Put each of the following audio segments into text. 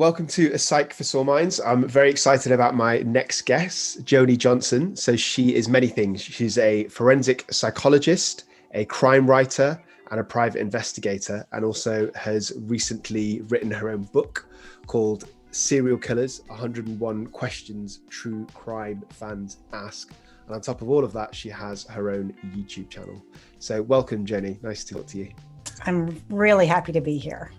welcome to A Psych for Sore Minds. I'm very excited about my next guest, Joni Johnston. So she is many things. She's a forensic psychologist, a crime writer, and a private investigator, and also has recently written her own book called Serial Killers, 101 Questions True Crime Fans Ask. And on top of all of that, she has her own YouTube channel. So welcome, Joni. Nice to talk to you. I'm really happy to be here.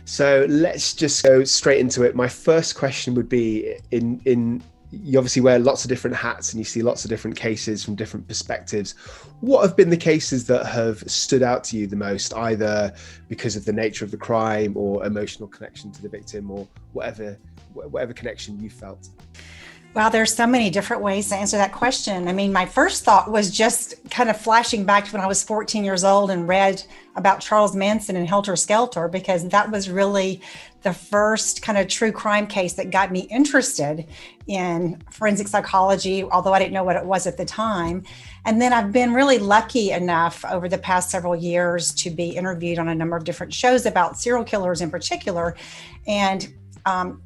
So let's just go straight into it. My first question would be, you obviously wear lots of different hats and you see lots of different cases from different perspectives. What have been the cases that have stood out to you the most, either because of the nature of the crime or emotional connection to the victim, or whatever connection you felt? Well, there's so many different ways to answer that question. I mean, my first thought was just kind of flashing back to when I was 14 years old and read about Charles Manson and 𝐏𝐬𝐲𝐜𝐡, because that was really the first kind of true crime case that got me interested in forensic psychology, although I didn't know what it was at the time. And then I've been really lucky enough over the past several years to be interviewed on a number of different shows about serial killers in particular. And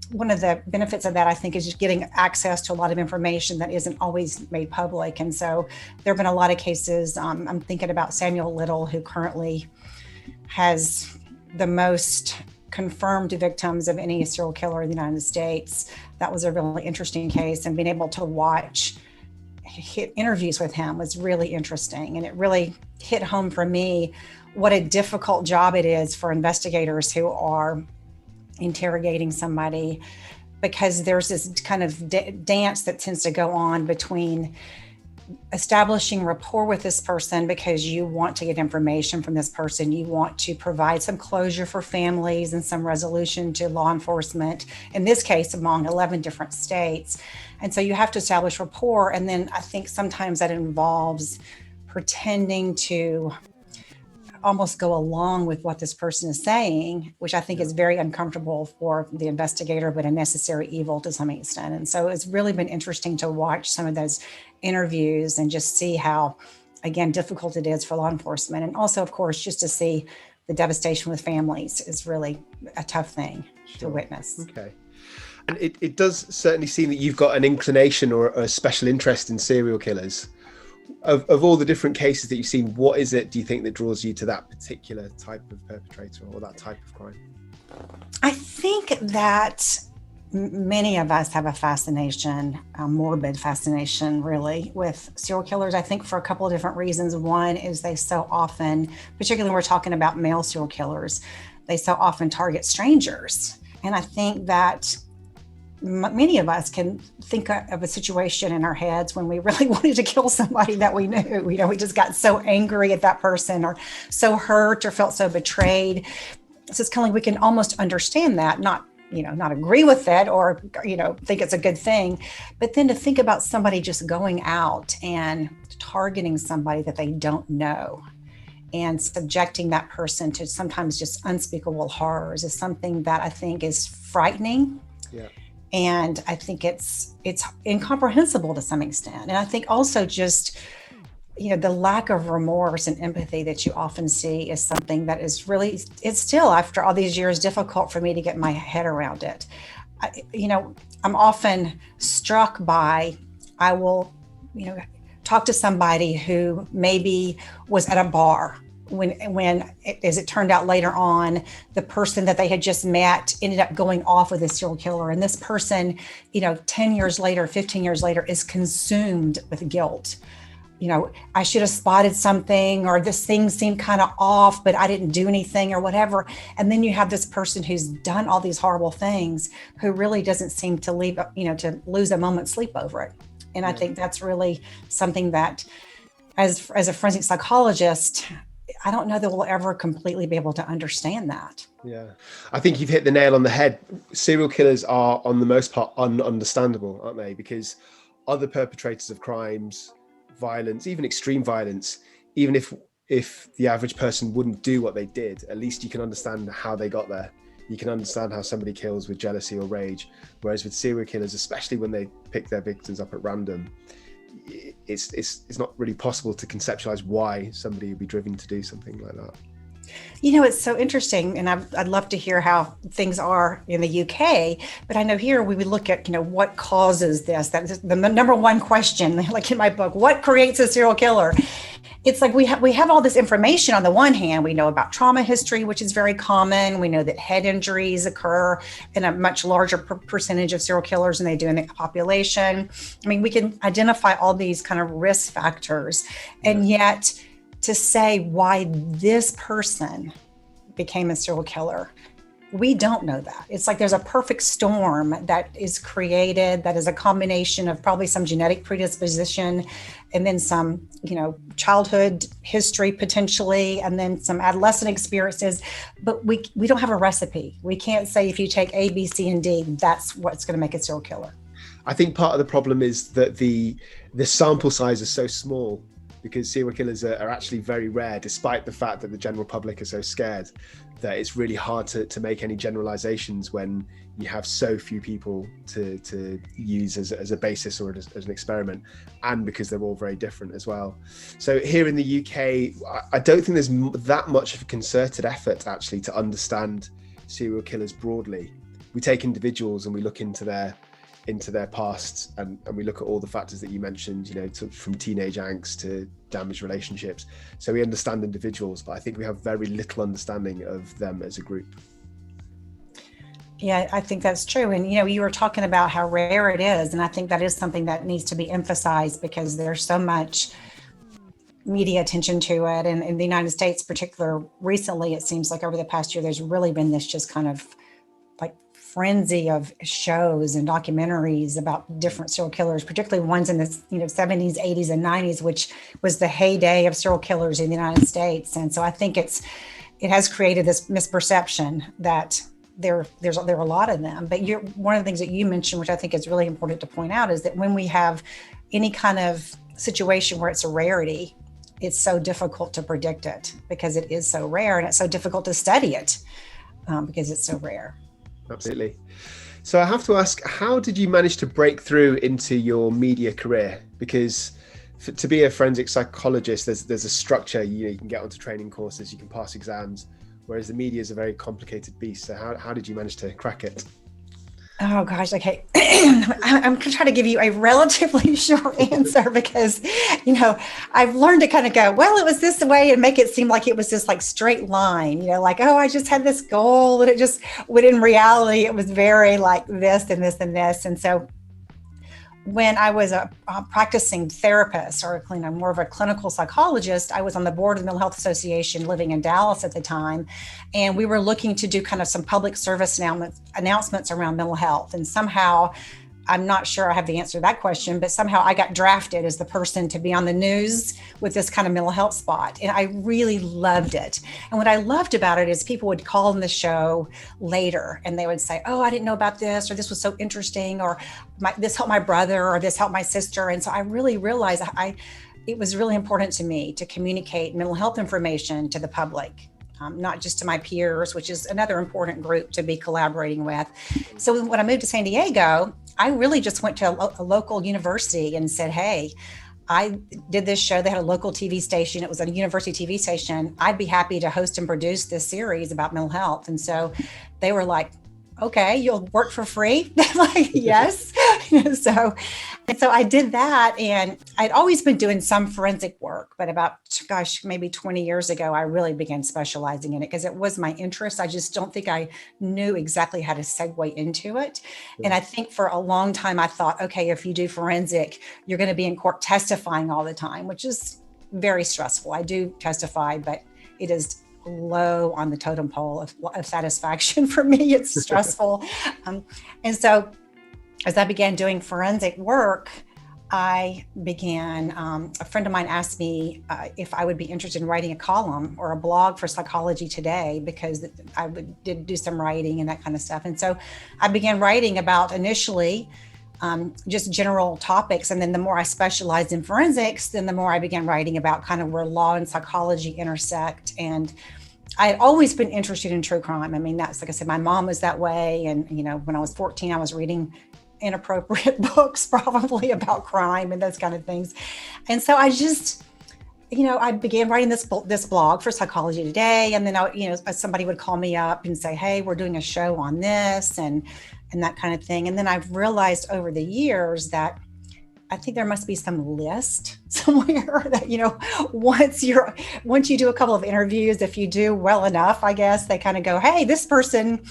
one of the benefits of that, I think, is just getting access to a lot of information that isn't always made public. And so there have been a lot of cases. I'm thinking about Samuel Little, who currently has the most confirmed victims of any serial killer in the United States. That was a really interesting case, and being able to watch interviews with him was really interesting. And it really hit home for me what a difficult job it is for investigators who are interrogating somebody, because there's this kind of dance that tends to go on between establishing rapport with this person because you want to get information from this person. You want to provide some closure for families and some resolution to law enforcement, in this case, among 11 different states. And so you have to establish rapport. And then I think sometimes that involves pretending to almost go along with what this person is saying, which I think is very uncomfortable for the investigator, but a necessary evil to some extent. And so it's really been interesting to watch some of those interviews and just see how, again, difficult it is for law enforcement. And also, of course, just to see the devastation with families is really a tough thing to witness. Okay. And it does certainly seem that you've got an inclination or a special interest in serial killers. Of all the different cases that you've seen, what is it, do you think, that draws you to that particular type of perpetrator or that type of crime? I think that many of us have a fascination, a morbid fascination, really, with serial killers. I think for a couple of different reasons. One is they so often, particularly when we're talking about male serial killers, they so often target strangers. And I think that many of us can think of a situation in our heads when we really wanted to kill somebody that we knew. We just got so angry at that person, or so hurt, or felt so betrayed. So it's kind of like we can almost understand that, not agree with it, or, think it's a good thing. But then to think about somebody just going out and targeting somebody that they don't know and subjecting that person to sometimes just unspeakable horrors is something that I think is frightening. Yeah. And I think it's incomprehensible to some extent. And I think also just, the lack of remorse and empathy that you often see is something that is really, it's still, after all these years, difficult for me to get my head around it. I'm often struck by, I will, talk to somebody who maybe was at a bar when, as it turned out later on, the person that they had just met ended up going off with a serial killer. And this person, 10 years later, 15 years later, is consumed with guilt. I should have spotted something, or this thing seemed kind of off, but I didn't do anything, or whatever. And then you have this person who's done all these horrible things, who really doesn't seem to to lose a moment's sleep over it. And I think that's really something that, as a forensic psychologist, I don't know that we'll ever completely be able to understand that. Yeah, I think you've hit the nail on the head. Serial killers are, on the most part, ununderstandable, aren't they? Because other perpetrators of crimes, violence, even extreme violence, even if the average person wouldn't do what they did, at least you can understand how they got there. You can understand how somebody kills with jealousy or rage. Whereas with serial killers, especially when they pick their victims up at random, it's not really possible to conceptualize why somebody would be driven to do something like that. It's so interesting, and I'd love to hear how things are in the UK. But I know here we would look at, what causes this. That's the number one question, like in my book, what creates a serial killer? It's like we have all this information. On the one hand, we know about trauma history, which is very common. We know that head injuries occur in a much larger percentage of serial killers than they do in the population. I mean, we can identify all these kind of risk factors, and yet to say why this person became a serial killer, we don't know that. It's like there's a perfect storm that is created that is a combination of probably some genetic predisposition and then some, childhood history potentially, and then some adolescent experiences. But we don't have a recipe. We can't say if you take A, B, C, and D, that's what's going to make a serial killer. I think part of the problem is that the sample size is so small, because serial killers are actually very rare, despite the fact that the general public are so scared that it's really hard to make any generalizations when you have so few people to use as a basis or as an experiment, and because they're all very different as well. So here in the UK, I don't think there's that much of a concerted effort actually to understand serial killers broadly. We take individuals and we look into their past, and we look at all the factors that you mentioned, from teenage angst to damaged relationships. So we understand individuals, but I think we have very little understanding of them as a group. Yeah, I think that's true. And, you were talking about how rare it is. And I think that is something that needs to be emphasized, because there's so much media attention to it. And in the United States, particularly recently, it seems like over the past year, there's really been this just kind of like frenzy of shows and documentaries about different serial killers, particularly ones in the 70s, 80s, and 90s, which was the heyday of serial killers in the United States. And so I think it has created this misperception that there are a lot of them. But one of the things that you mentioned, which I think is really important to point out, is that when we have any kind of situation where it's a rarity, it's so difficult to predict it because it is so rare, and it's so difficult to study it because it's so rare. Absolutely. So I have to ask, how did you manage to break through into your media career? Because to be a forensic psychologist, there's a structure. You can get onto training courses, you can pass exams, whereas the media is a very complicated beast. So how did you manage to crack it? Oh gosh, okay. I'm going to try to give you a relatively short answer because, I've learned to kind of go, well, it was this way, and make it seem like it was this like straight line, like, oh, I just had this goal, and when in reality, it was very like this and this and this. And so when I was a practicing therapist, or more of a clinical psychologist, I was on the board of the Mental Health Association living in Dallas at the time. And we were looking to do kind of some public service announcements around mental health. And somehow, I'm not sure I have the answer to that question, but somehow I got drafted as the person to be on the news with this kind of mental health spot. And I really loved it. And what I loved about it is people would call in the show later and they would say, oh, I didn't know about this, or this was so interesting, or this helped my brother, or this helped my sister. And so I really realized it was really important to me to communicate mental health information to the public. Not just to my peers, which is another important group to be collaborating with. So when I moved to San Diego, I really just went to a local university and said, hey, I did this show. They had a local TV station. It was a university TV station. I'd be happy to host and produce this series about mental health. And so they were like, okay, you'll work for free? Like, yes. So I did that, and I'd always been doing some forensic work, but about, maybe 20 years ago, I really began specializing in it because it was my interest. I just don't think I knew exactly how to segue into it. Yeah. And I think for a long time, I thought, okay, if you do forensic, you're going to be in court testifying all the time, which is very stressful. I do testify, but it is low on the totem pole of satisfaction for me. It's stressful. And so as I began doing forensic work, I began, a friend of mine asked me if I would be interested in writing a column or a blog for Psychology Today, because I did do some writing and that kind of stuff. And so I began writing about initially just general topics. And then the more I specialized in forensics, then the more I began writing about kind of where law and psychology intersect. And I had always been interested in true crime. I mean, that's, like I said, my mom was that way. And, when I was 14, I was reading inappropriate books probably about crime and those kind of things. And so I just, I began writing this blog for Psychology Today, and then somebody would call me up and say, "Hey, we're doing a show on this," and that kind of thing. And then I've realized over the years that I think there must be some list somewhere that, once you do a couple of interviews, if you do well enough, I guess they kind of go, "Hey, this person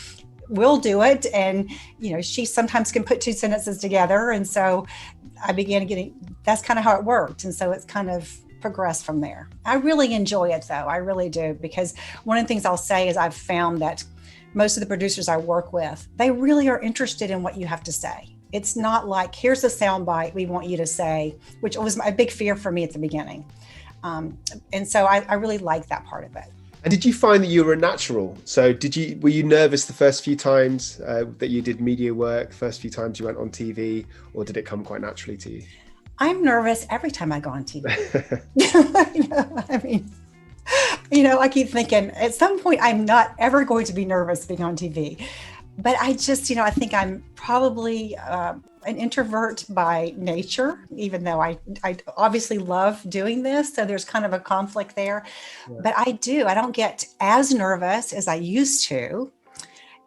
will do it," and she sometimes can put two sentences together. And so I began that's kind of how it worked, and so it's kind of progress from there. I really enjoy it though. I really do, because one of the things I'll say is I've found that most of the producers I work with, they really are interested in what you have to say. It's not like, here's a soundbite we want you to say, which was a big fear for me at the beginning. And so I really like that part of it. And did you find that you were a natural? So were you nervous the first few times that you did media work, first few times you went on TV, or did it come quite naturally to you? I'm nervous every time I go on TV. I keep thinking at some point I'm not ever going to be nervous being on TV. But I just, I think I'm probably an introvert by nature, even though I obviously love doing this. So there's kind of a conflict there. Yeah. But I don't get as nervous as I used to.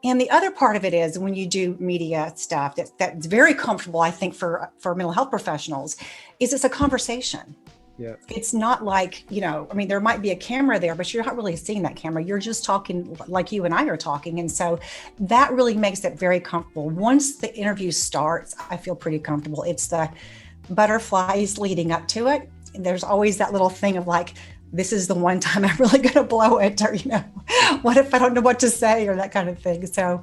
And the other part of it is when you do media stuff that's very comfortable, I think, for mental health professionals, is it's a conversation. Yeah. It's not like, there might be a camera there, but you're not really seeing that camera. You're just talking like you and I are talking. And so that really makes it very comfortable. Once the interview starts, I feel pretty comfortable. It's the butterflies leading up to it. And there's always that little thing of like, this is the one time I'm really going to blow it, or, what if I don't know what to say, or that kind of thing. So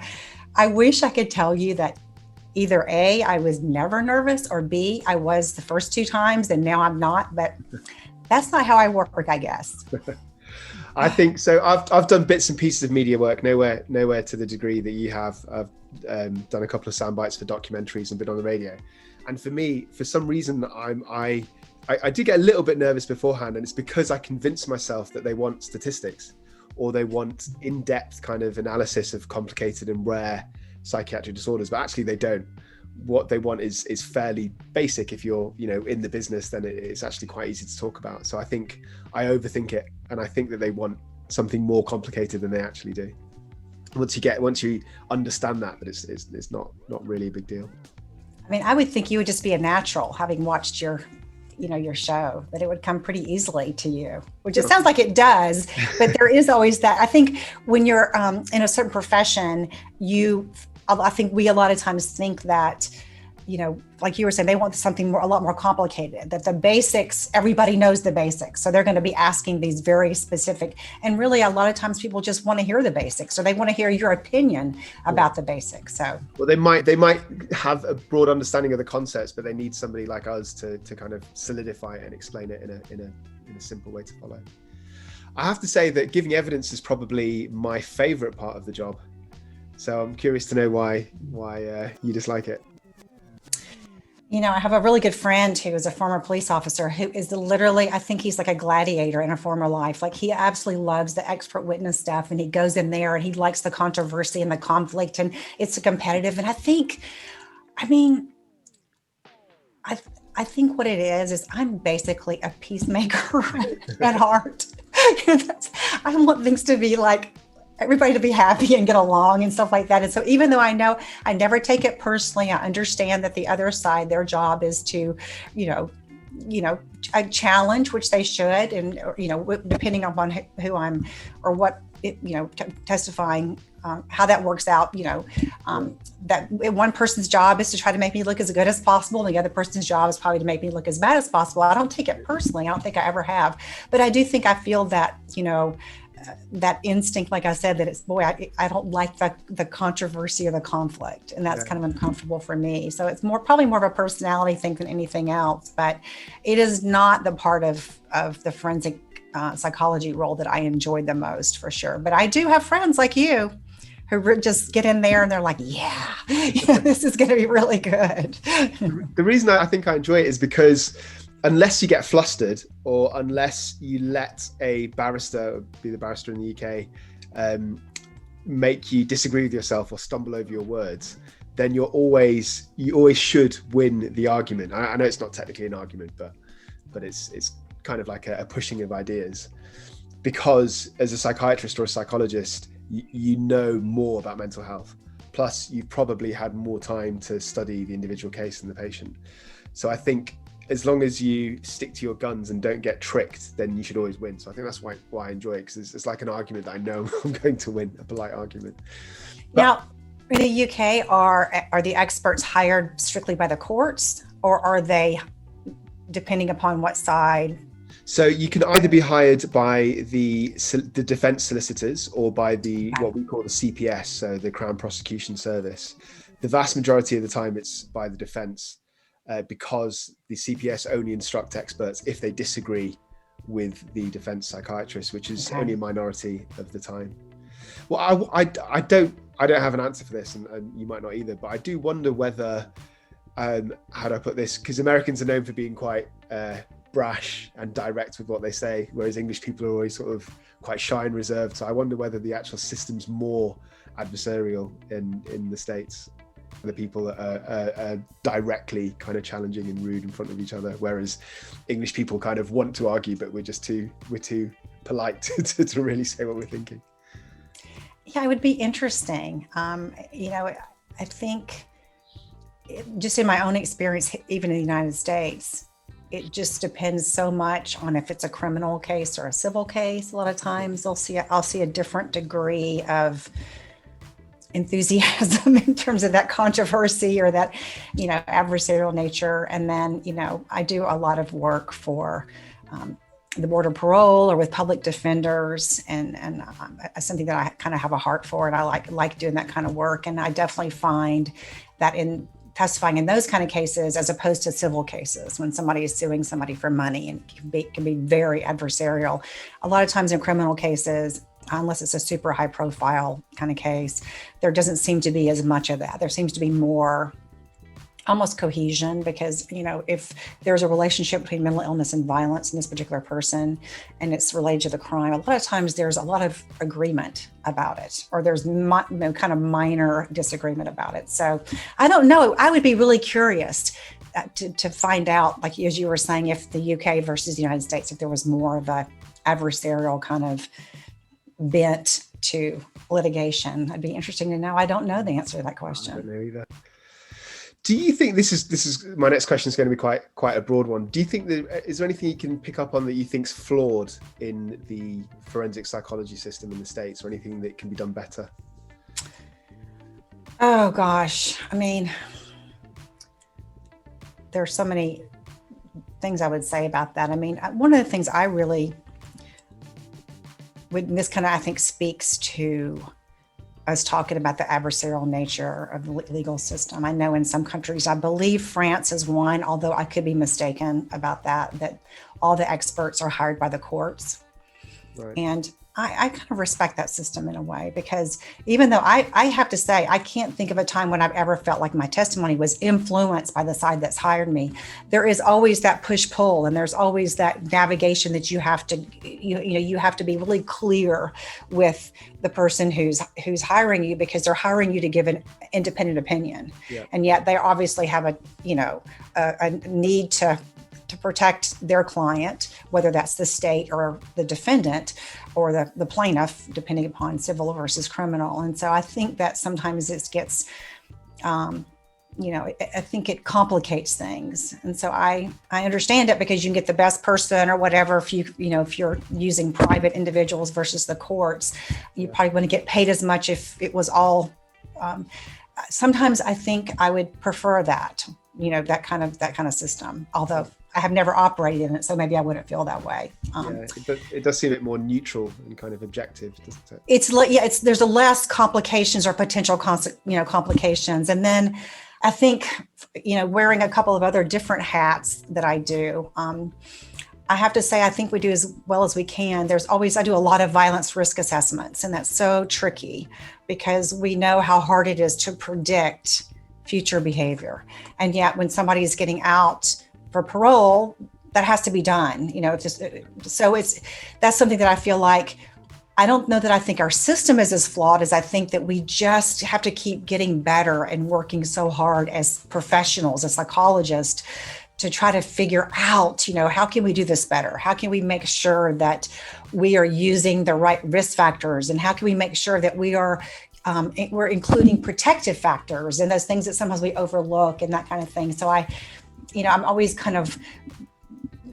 I wish I could tell you that either A, I was never nervous, or B, I was the first two times and now I'm not, but that's not how I work, I guess. I think so. I've done bits and pieces of media work, nowhere to the degree that you have. I've done a couple of sound bites for documentaries and been on the radio. And for me, for some reason, I did get a little bit nervous beforehand, and it's because I convinced myself that they want statistics, or they want in-depth kind of analysis of complicated and rare psychiatric disorders, but actually they don't. What they want is fairly basic. If you're in the business, then it's actually quite easy to talk about. So I think I overthink it, and I think that they want something more complicated than they actually do. Once you understand that it's not really a big deal. I would think you would just be a natural, having watched your show, that it would come pretty easily to you, which it sounds like it does, but there is always that. I think when you're in a certain profession, I think we a lot of times think that, like you were saying, they want something a lot more complicated, that the basics, everybody knows the basics. So they're going to be asking these very specific, and really a lot of times people just want to hear the basics, or they want to hear your opinion about the basics. So, well, they might have a broad understanding of the concepts, but they need somebody like us to kind of solidify it and explain it in a simple way to follow. I have to say that giving evidence is probably my favorite part of the job. So I'm curious to know why you dislike it. I have a really good friend who is a former police officer who is literally, I think he's like a gladiator in a former life. Like, he absolutely loves the expert witness stuff, and he goes in there and he likes the controversy and the conflict, and it's competitive. And I think what it is I'm basically a peacemaker at heart. I want things to be like, everybody to be happy and get along and stuff like that. And so even though I know I never take it personally, I understand that the other side, their job is to, a challenge, which they should. And, depending upon who I'm or what, testifying, how that works out, that one person's job is to try to make me look as good as possible. And the other person's job is probably to make me look as bad as possible. I don't take it personally. I don't think I ever have, but I do think I feel that, that instinct, like I said, that it's, I don't like the controversy or the conflict, and that's kind of uncomfortable for me. So it's probably more of a personality thing than anything else, but it is not the part of the forensic psychology role that I enjoyed the most, for sure. But I do have friends like you who just get in there and they're like, this is going to be really good. The reason I think I enjoy it is because unless you get flustered, or unless you let a barrister, be the barrister in the UK, make you disagree with yourself or stumble over your words, then you always should win the argument. I know it's not technically an argument, but it's kind of like a pushing of ideas, because as a psychiatrist or a psychologist, you know more about mental health. Plus, you've probably had more time to study the individual case and the patient. So I think as long as you stick to your guns and don't get tricked, then you should always win. So I think that's why I enjoy it, because it's like an argument that I know I'm going to win, a polite argument. But now, in the UK, are the experts hired strictly by the courts, or are they, depending upon what side? So you can either be hired by the defense solicitors or by what we call the CPS, so the Crown Prosecution Service. The vast majority of the time it's by the defense, because the CPS only instruct experts if they disagree with the defense psychiatrist, which is only a minority of the time. Well, I don't have an answer for this, and you might not either, but I do wonder whether, how do I put this? Because Americans are known for being quite brash and direct with what they say, whereas English people are always sort of quite shy and reserved. So I wonder whether the actual system's more adversarial in the States. The people that are directly kind of challenging and rude in front of each other, whereas English people kind of want to argue, but we're too polite to really say what we're thinking. Yeah, it would be interesting. I think just in my own experience, even in the United States, it just depends so much on if it's a criminal case or a civil case. A lot of times I'll see a different degree of enthusiasm in terms of that controversy or that, adversarial nature. And then, I do a lot of work for the Board of Parole or with public defenders, and something that I kind of have a heart for, and I like doing that kind of work. And I definitely find that in testifying in those kind of cases, as opposed to civil cases, when somebody is suing somebody for money and can be very adversarial. A lot of times in criminal cases, unless it's a super high profile kind of case, there doesn't seem to be as much of that. There seems to be more almost cohesion, because, if there's a relationship between mental illness and violence in this particular person, and it's related to the crime, a lot of times there's a lot of agreement about it, or there's kind of minor disagreement about it. So I don't know. I would be really curious to find out, like as you were saying, if the UK versus the United States, if there was more of a adversarial kind of bent to litigation. It'd be interesting to know. I don't know the answer to that question. I don't know either. Do you think this is my next question is going to be quite a broad one? Do you think is there anything you can pick up on that you think's flawed in the forensic psychology system in the States, or anything that can be done better? Oh gosh, I mean, there's so many things I would say about that. I mean, one of the things I really this kind of, I think, speaks to us talking about the adversarial nature of the legal system. I know in some countries, I believe France is one, although I could be mistaken about that all the experts are hired by the courts. Right. And I kind of respect that system in a way, because even though I have to say, I can't think of a time when I've ever felt like my testimony was influenced by the side that's hired me. There is always that push-pull, and there's always that navigation that you have to be really clear with the person who's hiring you, because they're hiring you to give an independent opinion. Yeah. And yet they obviously have a need to protect their client, whether that's the state or the defendant or the plaintiff, depending upon civil versus criminal. And so I think that sometimes it gets, I think it complicates things. And so I understand it, because you can get the best person or whatever. If if you're using private individuals versus the courts, you probably wouldn't get paid as much if it was all, sometimes I think I would prefer that, that kind of system, although I have never operated in it, so maybe I wouldn't feel that way. It does seem a bit more neutral and kind of objective, doesn't it? There's a less complications or potential complications. And then I think, wearing a couple of other different hats that I do, I have to say, I think we do as well as we can. I do a lot of violence risk assessments, and that's so tricky, because we know how hard it is to predict future behavior. And yet when somebody is getting out for parole, that has to be done, that's something that I feel like, I don't know that I think our system is as flawed as I think that we just have to keep getting better and working so hard as professionals, as psychologists, try to figure out, how can we do this better? How can we make sure that we are using the right risk factors? And how can we make sure that we're including protective factors and those things that sometimes we overlook and that kind of thing. So I'm always kind of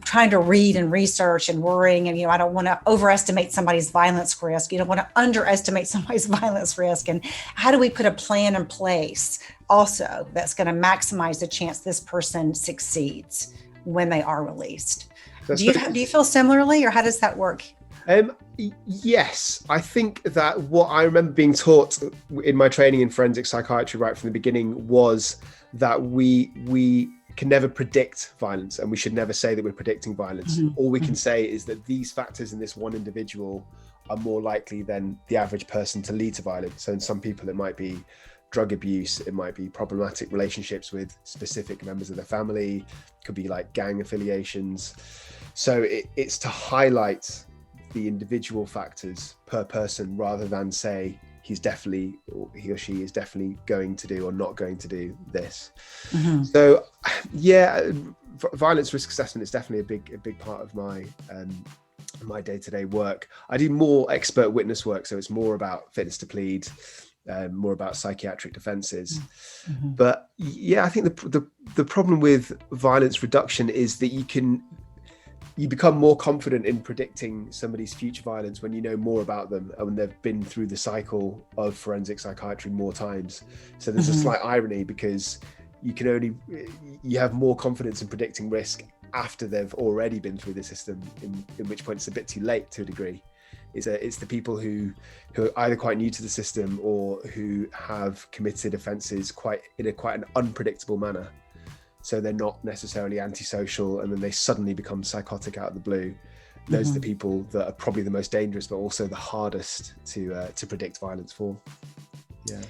trying to read and research and worrying. And, I don't want to overestimate somebody's violence risk. You don't want to underestimate somebody's violence risk. And how do we put a plan in place also that's going to maximize the chance this person succeeds when they are released? Do you feel similarly, or how does that work? Yes, I think that what I remember being taught in my training in forensic psychiatry right from the beginning was that we can never predict violence, and we should never say that we're predicting violence. All we can say is that these factors in this one individual are more likely than the average person to lead to violence. So in some people, it might be drug abuse, it might be problematic relationships with specific members of the family, it could be like gang affiliations. So it's to highlight the individual factors per person rather than say he or she is definitely going to do or not going to do this. So yeah, violence risk assessment is definitely a big part of my day-to-day work. I do more expert witness work, so it's more about fitness to plead, more about psychiatric defenses. But yeah, I think the problem with violence reduction is that you become more confident in predicting somebody's future violence when you know more about them and when they've been through the cycle of forensic psychiatry more times. So there's a slight irony, because you have more confidence in predicting risk after they've already been through the system, in which point it's a bit too late to a degree. It's the people who are either quite new to the system or who have committed offences in quite an unpredictable manner. So they're not necessarily antisocial, and then they suddenly become psychotic out of the blue. Those are the people that are probably the most dangerous, but also the hardest to predict violence for. Yeah.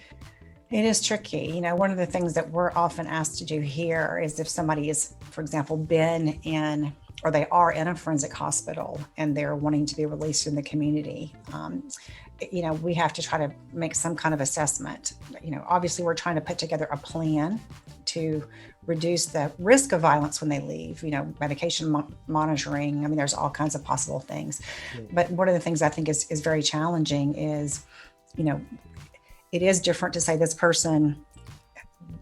It is tricky. One of the things that we're often asked to do here is if somebody is, for example, been in, or they are in a forensic hospital and they're wanting to be released in the community, we have to try to make some kind of assessment. Obviously we're trying to put together a plan to reduce the risk of violence when they leave, medication monitoring. I mean, there's all kinds of possible things. But one of the things I think is very challenging is, it is different to say this person,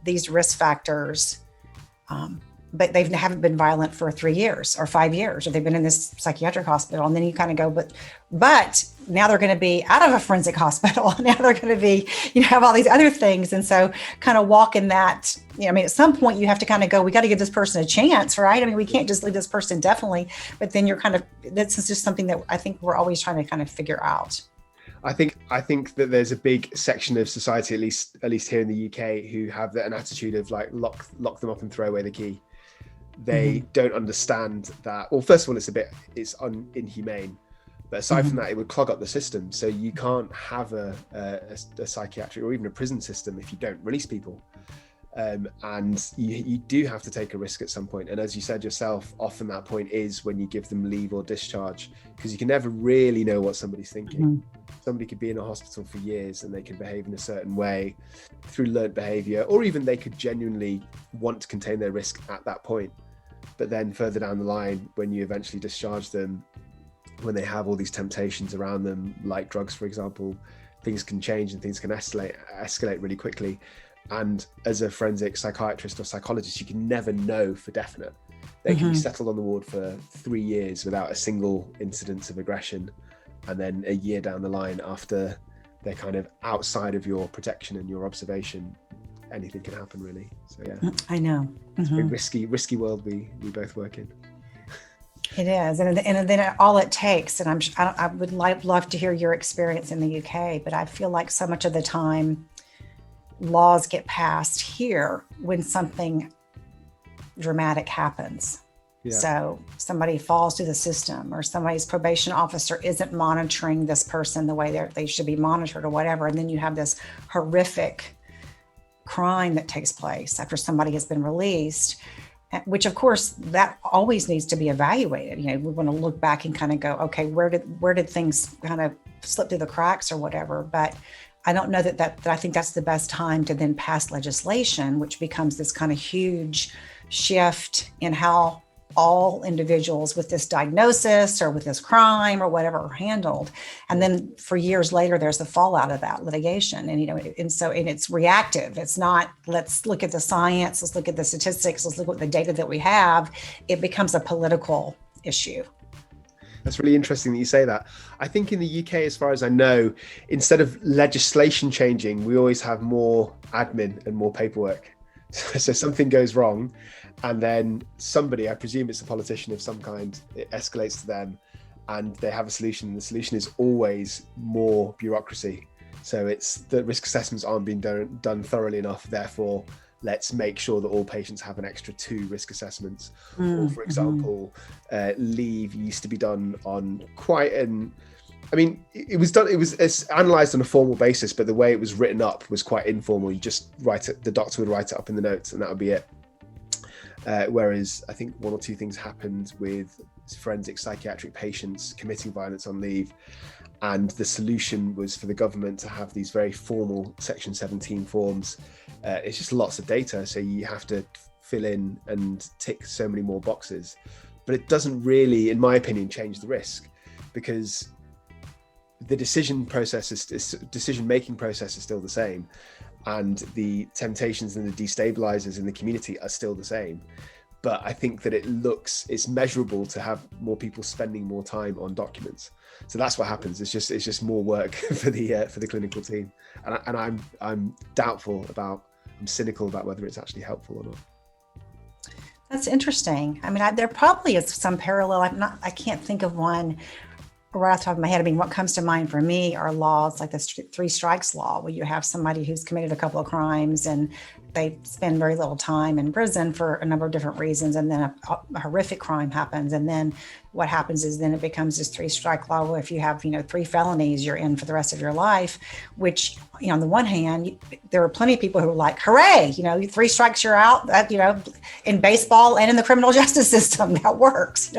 these risk factors, but they haven't been violent for 3 years or 5 years, or they've been in this psychiatric hospital. And then you kind of go, but now they're going to be out of a forensic hospital. Now they're going to be, have all these other things. And so kind of walk in that, at some point you have to kind of go, we got to give this person a chance, right? I mean, we can't just leave this person indefinitely, but then that's just something that I think we're always trying to kind of figure out. I think that there's a big section of society, at least here in the UK, who have an attitude of like lock them up and throw away the key. They don't understand that. Well, first of all, it's inhumane, but aside from that, it would clog up the system. So you can't have a psychiatric or even a prison system if you don't release people. And you do have to take a risk at some point. And as you said yourself, often that point is when you give them leave or discharge, because you can never really know what somebody's thinking. Somebody could be in a hospital for years and they could behave in a certain way through learned behavior, or even they could genuinely want to contain their risk at that point. But then further down the line, when you eventually discharge them, when they have all these temptations around them, like drugs, for example, things can change and things can escalate really quickly. And as a forensic psychiatrist or psychologist, you can never know for definite. They can be settled on the ward for 3 years without a single incident of aggression. And then a year down the line, after they're kind of outside of your protection and your observation, anything can happen, really. So yeah, I know. It's a very risky world we both work in. It is, and then all it takes, and I would love to hear your experience in the UK, but I feel like so much of the time, laws get passed here when something dramatic happens. Yeah. So somebody falls through the system, or somebody's probation officer isn't monitoring this person the way they should be monitored, or whatever, and then you have this horrific crime that takes place after somebody has been released, which of course that always needs to be evaluated. We want to look back and kind of go, okay, where did things kind of slip through the cracks or whatever. But I don't know that I think that's the best time to then pass legislation, which becomes this kind of huge shift in how all individuals with this diagnosis or with this crime or whatever are handled. And then for years later, there's the fallout of that litigation. And, and it's reactive. It's not, let's look at the science, let's look at the statistics, let's look at the data that we have. It becomes a political issue. That's really interesting that you say that. I think in the UK, as far as I know, instead of legislation changing, we always have more admin and more paperwork. So something goes wrong, and then somebody, I presume it's a politician of some kind, it escalates to them and they have a solution. The solution is always more bureaucracy. So it's the risk assessments aren't being done thoroughly enough. Therefore, let's make sure that all patients have an extra 2 risk assessments. Or for example, leave used to be done on quite an, I mean, it was analysed on a formal basis, but the way it was written up was quite informal. You just write it, the doctor would write it up in the notes and that would be it. Whereas I think 1 or 2 things happened with forensic psychiatric patients committing violence on leave. And the solution was for the government to have these very formal Section 17 forms. It's just lots of data. So you have to fill in and tick so many more boxes. But it doesn't really, in my opinion, change the risk, because the decision-making process is still the same. And the temptations and the destabilizers in the community are still the same. But I think that it's measurable to have more people spending more time on documents. So that's what happens. It's just more work for the clinical team. And I'm cynical about whether it's actually helpful or not. That's interesting. I mean, there probably is some parallel. I can't think of one right off the top of my head. I mean, what comes to mind for me are laws like the 3 strikes law, where you have somebody who's committed a couple of crimes and they spend very little time in prison for a number of different reasons. And then a horrific crime happens. And then what happens is then it becomes this 3 strike law, where if you have, 3 felonies, you're in for the rest of your life, which, on the one hand, there are plenty of people who are like, hooray, 3 strikes, you're out, that, in baseball and in the criminal justice system, that works,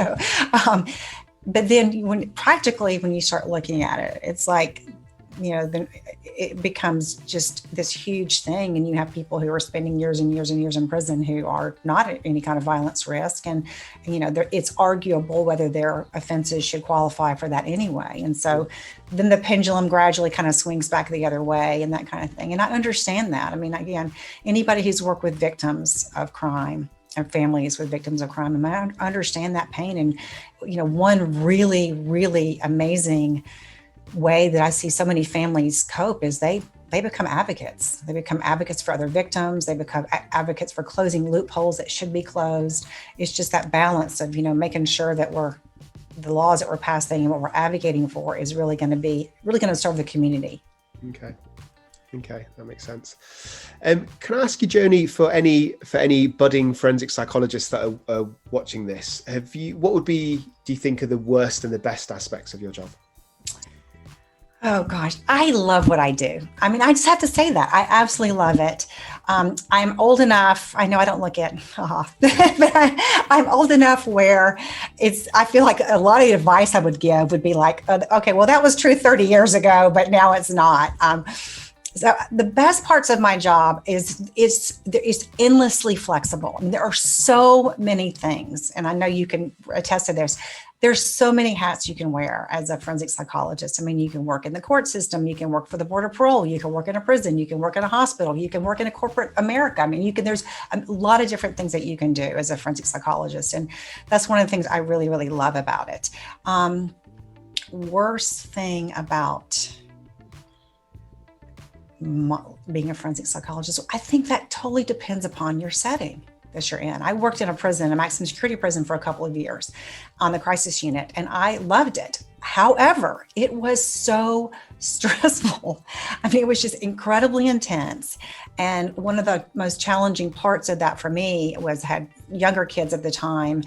But then when you start looking at it, it's like, then it becomes just this huge thing. And you have people who are spending years and years and years in prison who are not at any kind of violence risk. And it's arguable whether their offenses should qualify for that anyway. And so then the pendulum gradually kind of swings back the other way and that kind of thing. And I understand that. I mean, again, anybody who's worked with victims of crime and families with victims of crime, and I understand that pain. And, one really, really amazing way that I see so many families cope is they become advocates. They become advocates for other victims. They become advocates for closing loopholes that should be closed. It's just that balance of, making sure that the laws that we're passing and what we're advocating for is really going to serve the community. Okay, that makes sense. Can I ask you, Joni, for any budding forensic psychologists that are watching this, what would be, do you think, are the worst and the best aspects of your job? Oh gosh, I love what I do. I mean, I just have to say that I absolutely love it. I'm old enough. I know I don't look it, but I'm old enough where I feel like a lot of the advice I would give would be like, okay, well, that was true 30 years ago, but now it's not. So the best parts of my job is it's endlessly flexible. I mean, there are so many things, and I know you can attest to this. There's so many hats you can wear as a forensic psychologist. I mean, you can work in the court system, you can work for the Board of Parole, you can work in a prison, you can work in a hospital, you can work in a corporate America. I mean, there's a lot of different things that you can do as a forensic psychologist. And that's one of the things I really, really love about it. Worst thing about being a forensic psychologist, I think that totally depends upon your setting that you're in. I worked in a maximum security prison for a couple of years on the crisis unit, and I loved it. However, it was so stressful. I mean, it was just incredibly intense. And one of the most challenging parts of that for me was I had younger kids at the time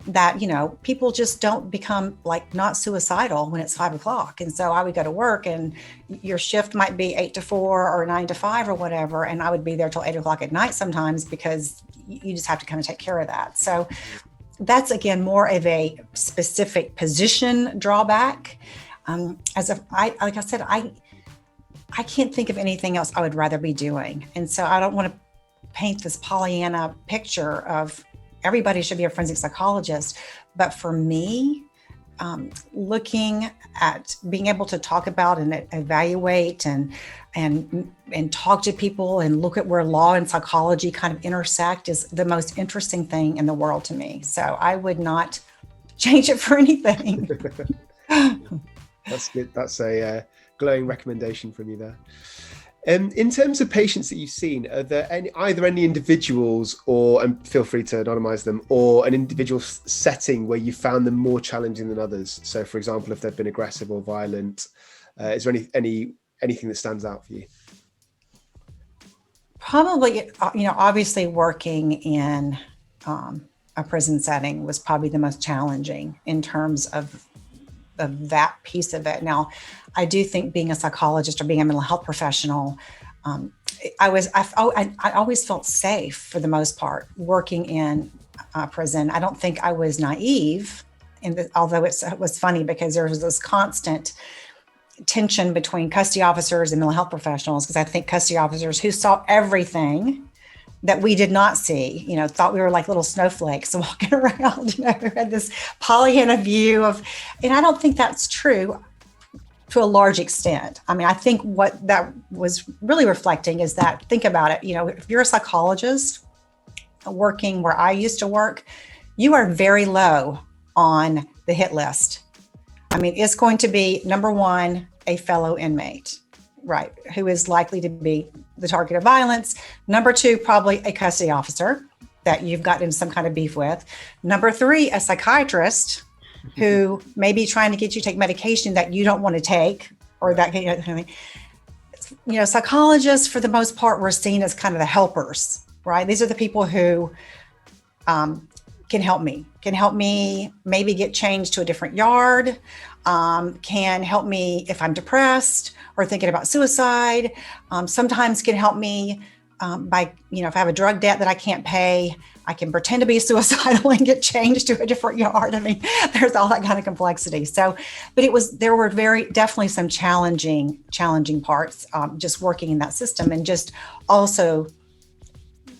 that, people just don't become not suicidal when it's 5 o'clock. And so I would go to work and your shift might be 8 to 4 or 9 to 5 or whatever. And I would be there till 8 o'clock at night sometimes because you just have to kind of take care of that. So that's, again, more of a specific position drawback. Like I said, I can't think of anything else I would rather be doing. And so I don't want to paint this Pollyanna picture of everybody should be a forensic psychologist. But for me, looking at being able to talk about and evaluate and talk to people and look at where law and psychology kind of intersect is the most interesting thing in the world to me. So I would not change it for anything. That's good. That's a glowing recommendation from you there. In terms of patients that you've seen, are there either any individuals, or, and feel free to anonymize them, or an individual setting where you found them more challenging than others? So, for example, if they've been aggressive or violent, is there anything that stands out for you? Probably, obviously working in a prison setting was probably the most challenging in terms of that piece of it. Now, I do think being a psychologist or being a mental health professional, I always felt safe for the most part working in prison. I don't think I was naive, although it was funny because there was this constant tension between custody officers and mental health professionals, because I think custody officers who saw everything that we did not see, thought we were like little snowflakes walking around, had this Pollyanna view of, and I don't think that's true to a large extent. I mean, I think what that was really reflecting is that, think about it, if you're a psychologist working where I used to work, you are very low on the hit list. I mean, it's going to be number one, a fellow inmate, right, who is likely to be the target of violence. Number two, probably a custody officer that you've gotten some kind of beef with. Number three, a psychiatrist who may be trying to get you to take medication that you don't want to take, or that, psychologists for the most part were seen as kind of the helpers, right? These are the people who can help me maybe get changed to a different yard, can help me if I'm depressed or thinking about suicide, sometimes can help me by, if I have a drug debt that I can't pay, I can pretend to be suicidal and get changed to a different yard. I mean, there's all that kind of complexity. So, but there were definitely some challenging parts, just working in that system, and just also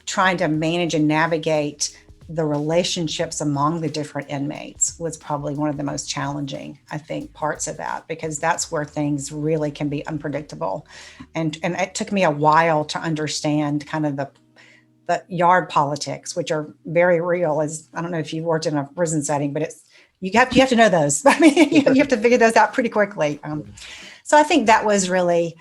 trying to manage and navigate the relationships among the different inmates was probably one of the most challenging, I think, parts of that, because that's where things really can be unpredictable. And it took me a while to understand kind of the yard politics, which are very real. As I don't know if you've worked in a prison setting, but you have to know those. I mean, you have to figure those out pretty quickly. So I think that was really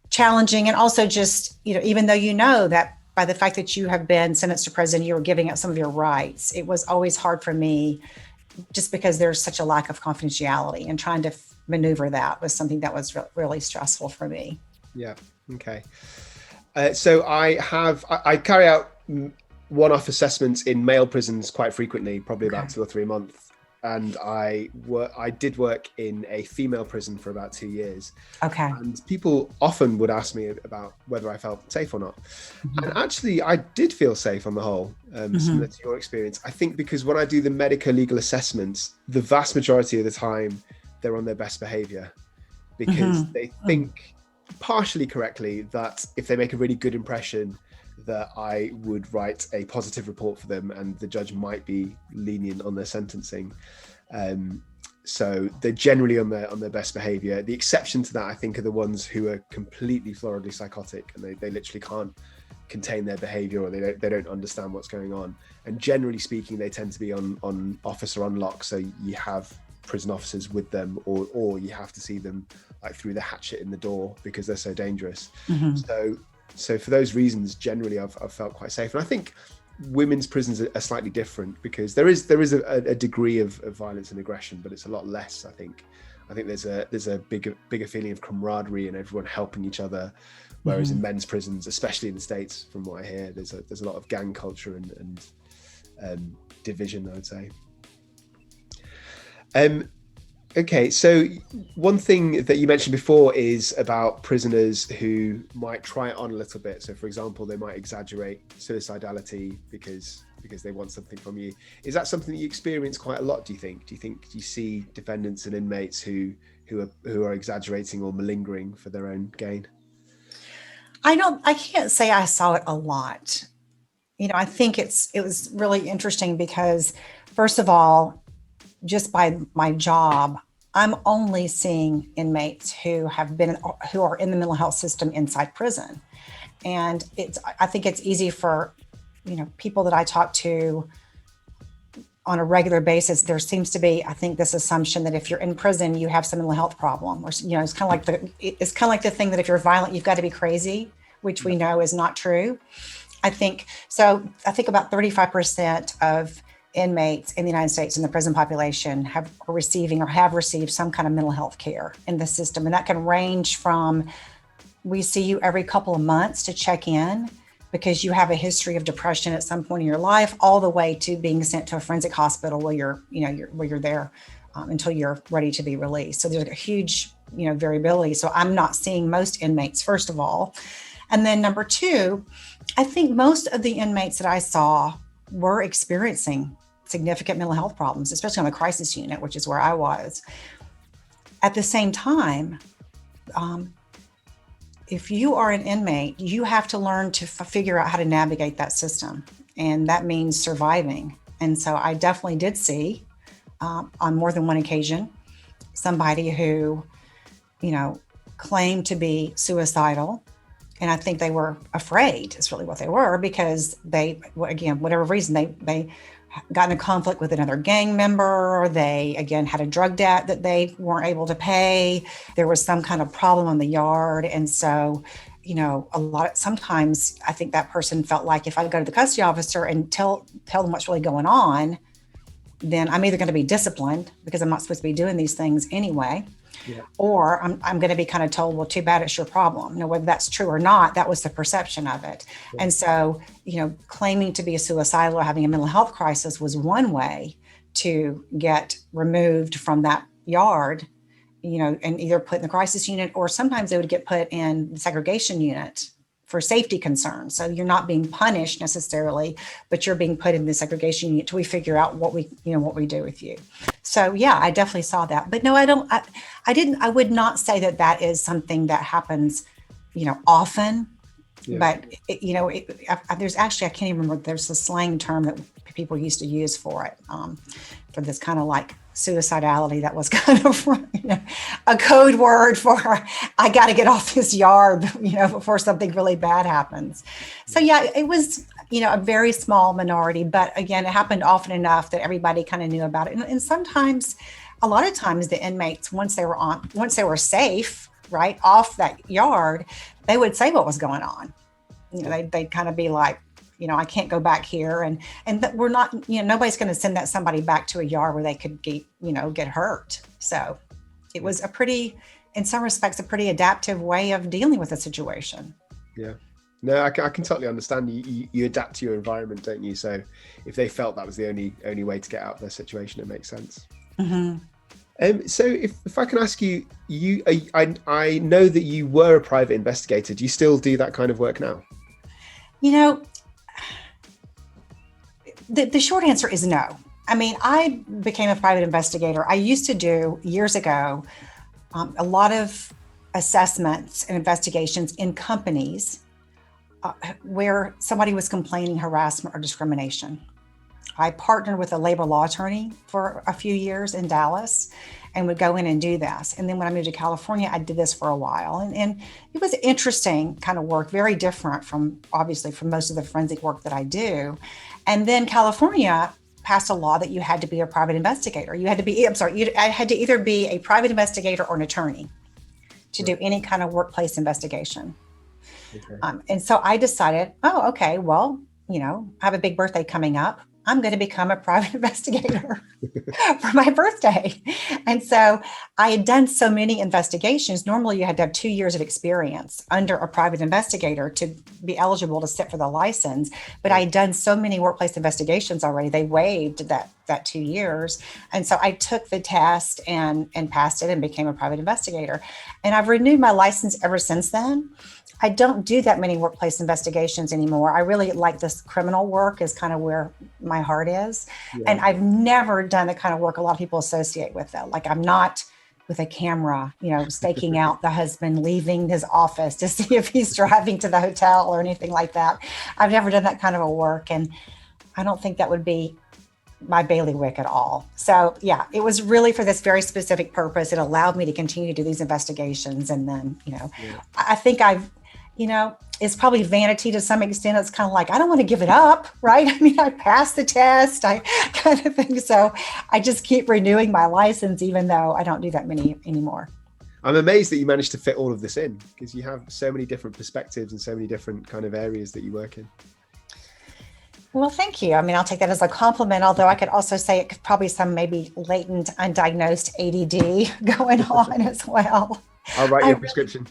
challenging. And also just, even though that by the fact that you have been sentenced to prison, you were giving up some of your rights. It was always hard for me just because there's such a lack of confidentiality, and trying to maneuver that was something that was really stressful for me. Yeah. Okay. So I carry out one-off assessments in male prisons quite frequently, probably about 2 or 3 months. And I did work in a female prison for about 2 years. Okay. And people often would ask me about whether I felt safe or not. Mm-hmm. And actually, I did feel safe on the whole, similar to your experience. I think because when I do the medico-legal assessments, the vast majority of the time, they're on their best behavior, because they think partially correctly that if they make a really good impression, that I would write a positive report for them and the judge might be lenient on their sentencing. So they're generally on their best behavior. The exception to that, I think, are the ones who are completely floridly psychotic, and they literally can't contain their behavior, or they don't understand what's going on. And generally speaking, they tend to be on officer unlock. So you have prison officers with them, or you have to see them like through the hatchet in the door because they're so dangerous. So for those reasons, generally, I've felt quite safe. And I think women's prisons are slightly different, because there is a degree of violence and aggression, but it's a lot less. I think there's a bigger feeling of camaraderie and everyone helping each other. Whereas in men's prisons, especially in the States, from what I hear, there's a lot of gang culture and division, I would say. Okay, so one thing that you mentioned before is about prisoners who might try it on a little bit. So, for example, they might exaggerate suicidality because they want something from you. Is that something that you experience quite a lot, do you think? Do you see defendants and inmates who are exaggerating or malingering for their own gain? I can't say I saw it a lot. I think it was really interesting because, first of all, just by my job, I'm only seeing inmates who are in the mental health system inside prison. And I think it's easy for, people that I talk to on a regular basis. There seems to be, I think, this assumption that if you're in prison, you have some mental health problem, or, it's kind of like the thing that if you're violent, you've got to be crazy, which we know is not true. I think about 35% of inmates in the United States in the prison population have received some kind of mental health care in the system. And that can range from, we see you every couple of months to check in because you have a history of depression at some point in your life, all the way to being sent to a forensic hospital where you're there until you're ready to be released. So there's a huge, variability. So I'm not seeing most inmates, first of all. And then number two, I think most of the inmates that I saw were experiencing significant mental health problems, especially on the crisis unit, which is where I was. At the same time, if you are an inmate, you have to learn to figure out how to navigate that system. And that means surviving. And so I definitely did see on more than one occasion, somebody who, claimed to be suicidal. And I think they were afraid is really what they were, because they, again, whatever reason, they got in a conflict with another gang member. They, again, had a drug debt that they weren't able to pay. There was some kind of problem on the yard. And so, sometimes I think that person felt like if I go to the custody officer and tell them what's really going on, then I'm either going to be disciplined because I'm not supposed to be doing these things anyway. Yeah. Or I'm going to be kind of told, well, too bad, it's your problem. Whether that's true or not, that was the perception of it. Yeah. And so, claiming to be suicidal or having a mental health crisis was one way to get removed from that yard, and either put in the crisis unit, or sometimes they would get put in the segregation unit for safety concerns. So you're not being punished necessarily, but you're being put in the segregation unit till we figure out what we do with you. So yeah, I definitely saw that. But no, I would not say that is something that happens, often. Yeah. But there's actually, I can't even remember, there's a slang term that people used to use for it, for this kind of like suicidality that was kind of a code word for, I got to get off this yard, before something really bad happens. So yeah, it was, a very small minority, but again, it happened often enough that everybody kind of knew about it. And sometimes, a lot of times the inmates, once they were safe, right, off that yard, they would say what was going on. They'd kind of be like, I can't go back here. And that we're not, nobody's going to send somebody back to a yard where they could get hurt. So it was in some respects, a pretty adaptive way of dealing with the situation. Yeah. No, I can totally understand. You adapt to your environment, don't you? So if they felt that was the only way to get out of their situation, it makes sense. Mm-hmm. So if I can ask you, I know that you were a private investigator. Do you still do that kind of work now? The short answer is no. I mean, I became a private investigator. I used to do, years ago, a lot of assessments and investigations in companies where somebody was complaining harassment or discrimination. I partnered with a labor law attorney for a few years in Dallas and would go in and do this. And then when I moved to California, I did this for a while. And it was interesting kind of work, very different from most of the forensic work that I do. And then California passed a law that you had to be a private investigator. I had to either be a private investigator or an attorney to do any kind of workplace investigation. Okay. And so I decided, okay, well, I have a big birthday coming up. I'm going to become a private investigator for my birthday. And so I had done so many investigations. Normally you had to have 2 years of experience under a private investigator to be eligible to sit for the license. But I had done so many workplace investigations already. They waived that 2 years. And so I took the test and passed it and became a private investigator. And I've renewed my license ever since then. I don't do that many workplace investigations anymore. I really like this criminal work is kind of where my heart is. Yeah. And I've never done the kind of work a lot of people associate with that. Like I'm not with a camera, staking out the husband leaving his office to see if he's driving to the hotel or anything like that. I've never done that kind of a work, and I don't think that would be my bailiwick at all. So yeah, it was really for this very specific purpose. It allowed me to continue to do these investigations. And then, I think it's probably vanity to some extent. It's kind of like, I don't want to give it up, right? I mean, I passed the test, I kind of think. So I just keep renewing my license, even though I don't do that many anymore. I'm amazed that you managed to fit all of this in, because you have so many different perspectives and so many different kind of areas that you work in. Well, thank you. I mean, I'll take that as a compliment, although I could also say it could probably some maybe latent undiagnosed ADD going on as well. I'll write you a prescription.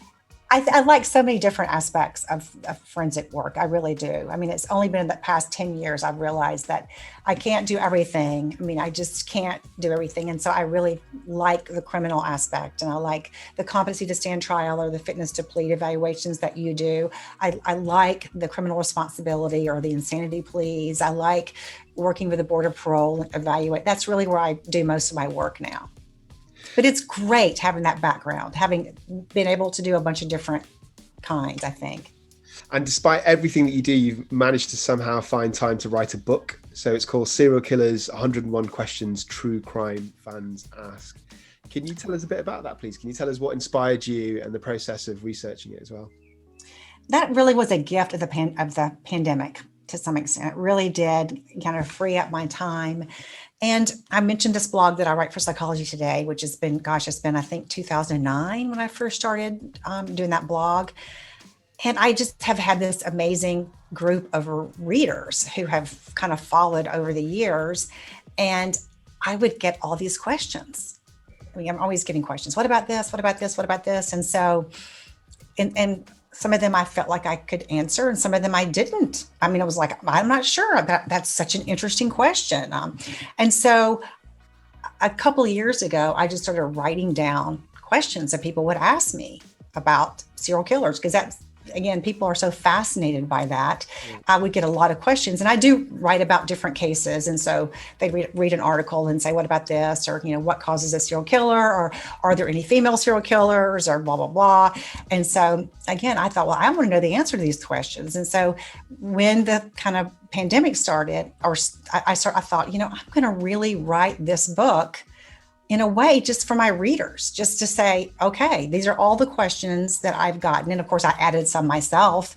I like so many different aspects of forensic work. I really do. I mean, it's only been in the past 10 years I've realized that I can't do everything. I mean, I just can't do everything. And so I really like the criminal aspect, and I like the competency to stand trial or the fitness to plead evaluations that you do. I like the criminal responsibility or the insanity pleas. I like working with the Board of Parole and evaluate. That's really where I do most of my work now. But it's great having that background, having been able to do a bunch of different kinds, I think. And despite everything that you do, you've managed to somehow find time to write a book. So it's called Serial Killers, 101 Questions True Crime Fans Ask. Can you tell us a bit about that, please? Can you tell us what inspired you and the process of researching it as well? That really was a gift of the pandemic to some extent. It really did kind of free up my time. And I mentioned this blog that I write for Psychology Today, which has been, it's been, I think, 2009 when I first started doing that blog. And I just have had this amazing group of readers who have kind of followed over the years. And I would get all these questions. I mean, I'm always getting questions. What about this? What about this? What about this? And so, and some of them I felt like I could answer, and some of them I didn't. I mean, I was like, I'm not sure. That's such an interesting question. And so a couple of years ago, I just started writing down questions that people would ask me about serial killers, because that's, again, people are so fascinated by that. I would get a lot of questions, and I do write about different cases. And so they read an article and say, what about this? Or, what causes a serial killer? Or are there any female serial killers? Or blah, blah, blah. And so again, I thought, well, I want to know the answer to these questions. And so when the kind of pandemic started, I thought, I'm going to really write this book in a way just for my readers, just to say, okay, these are all the questions that I've gotten. And of course I added some myself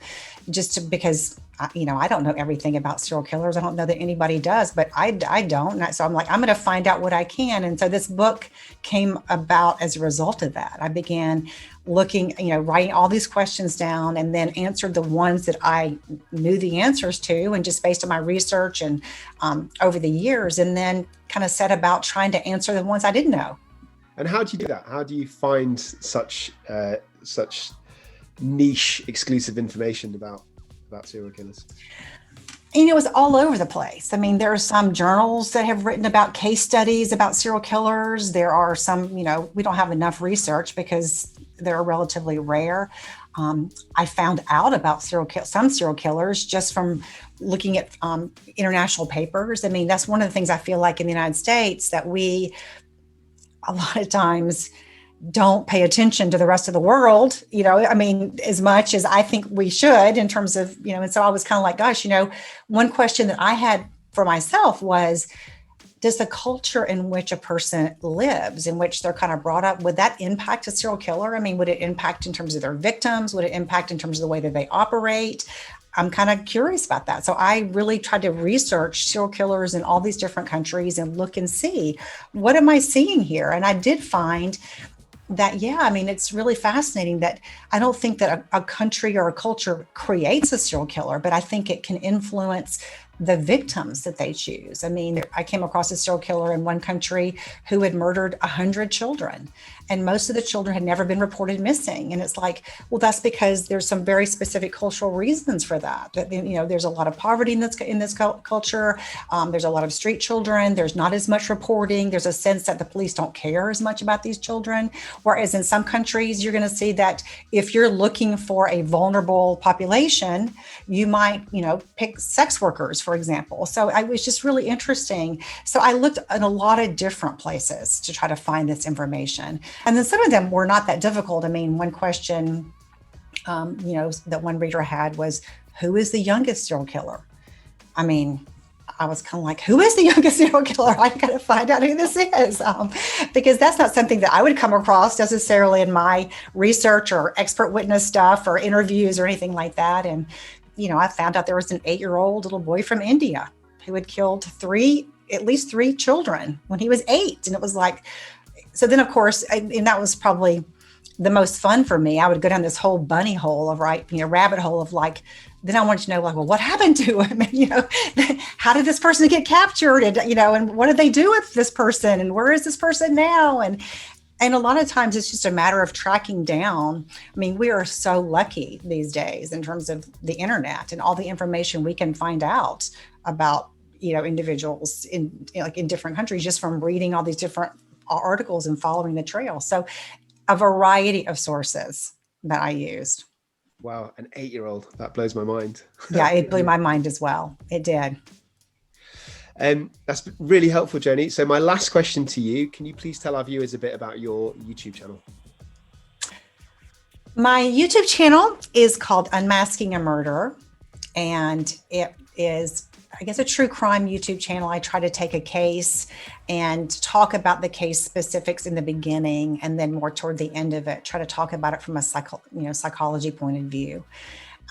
because I don't know everything about serial killers. I don't know that anybody does, but I don't. So I'm like, I'm going to find out what I can. And so this book came about as a result of that. I began looking, writing all these questions down, and then answered the ones that I knew the answers to, and just based on my research and over the years, and then kind of set about trying to answer the ones I didn't know. And how do you do that? How do you find such niche exclusive information about serial killers? It's all over the place. I mean, there are some journals that have written about case studies about serial killers. There are some, we don't have enough research because they're relatively rare. I found out about some serial killers just from looking at international papers. I mean, that's one of the things I feel like in the United States that we, a lot of times, don't pay attention to the rest of the world, as much as I think we should in terms of, and so I was kind of like, gosh, one question that I had for myself was, does the culture in which a person lives, in which they're kind of brought up, would that impact a serial killer? I mean, would it impact in terms of their victims? Would it impact in terms of the way that they operate? I'm kind of curious about that. So I really tried to research serial killers in all these different countries and look and see, what am I seeing here? And I did find that, it's really fascinating that I don't think that a country or a culture creates a serial killer, but I think it can influence the victims that they choose. I mean, I came across a serial killer in one country who had murdered 100 children, and most of the children had never been reported missing. And it's like, well, that's because there's some very specific cultural reasons for that. That, there's a lot of poverty in this culture. There's a lot of street children. There's not as much reporting. There's a sense that the police don't care as much about these children. Whereas in some countries, you're going to see that if you're looking for a vulnerable population, you might, pick sex workers, for example. So it was just really interesting. So I looked in a lot of different places to try to find this information. And then some of them were not that difficult. I mean, one question, that one reader had was, who is the youngest serial killer? I mean, I was kind of like, who is the youngest serial killer? I got to find out who this is, because that's not something that I would come across necessarily in my research or expert witness stuff or interviews or anything like that. And, I found out there was an 8-year-old little boy from India who had killed at least three children when he was 8. And it was like, so then of course, and that was probably the most fun for me. I would go down this whole bunny hole of rabbit hole of like, then I wanted to know, like, well, what happened to him? And, how did this person get captured? And, and what did they do with this person? And where is this person now? And a lot of times it's just a matter of tracking down. I mean, we are so lucky these days in terms of the internet and all the information we can find out about, individuals in different countries just from reading all these different articles and following the trail. So a variety of sources that I used. Wow, an 8-year-old. That blows my mind. Yeah, it blew my mind as well. It did. That's really helpful, Joni. So my last question to you, can you please tell our viewers a bit about your YouTube channel? My YouTube channel is called Unmasking a Murder, and it is, I guess, a true crime YouTube channel. I try to take a case and talk about the case specifics in the beginning, and then more toward the end of it, try to talk about it from a psychology point of view.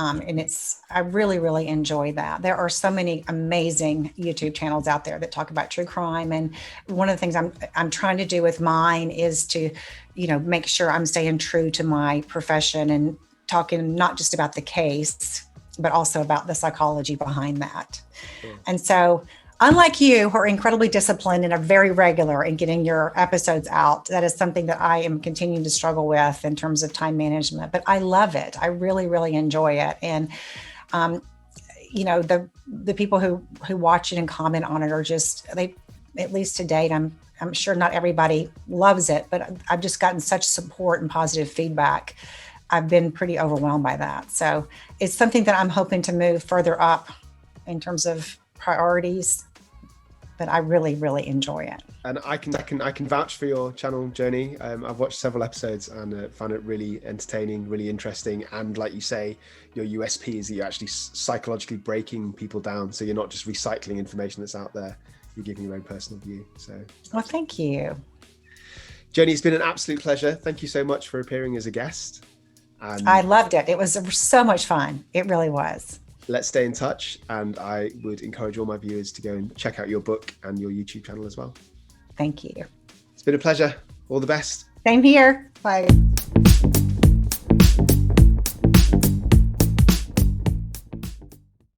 And I really, really enjoy that. There are so many amazing YouTube channels out there that talk about true crime. And one of the things I'm trying to do with mine is to, make sure I'm staying true to my profession and talking not just about the case, but also about the psychology behind that. Yeah. And so, unlike you, who are incredibly disciplined and are very regular in getting your episodes out, that is something that I am continuing to struggle with in terms of time management. But I love it. I really, really enjoy it. And, the people who watch it and comment on it are just, at least to date, I'm sure not everybody loves it, but I've just gotten such support and positive feedback. I've been pretty overwhelmed by that. So it's something that I'm hoping to move further up in terms of priorities, but I really, really enjoy it. And I can vouch for your channel, Joni. I've watched several episodes and found it really entertaining, really interesting. And like you say, your USP is that you're actually psychologically breaking people down. So you're not just recycling information that's out there. You're giving your own personal view. So, well, thank you. Joni, it's been an absolute pleasure. Thank you so much for appearing as a guest. And I loved it. It was so much fun. It really was. Let's stay in touch, and I would encourage all my viewers to go and check out your book and your YouTube channel as well. Thank you. It's been a pleasure. All the best. Same here. Bye.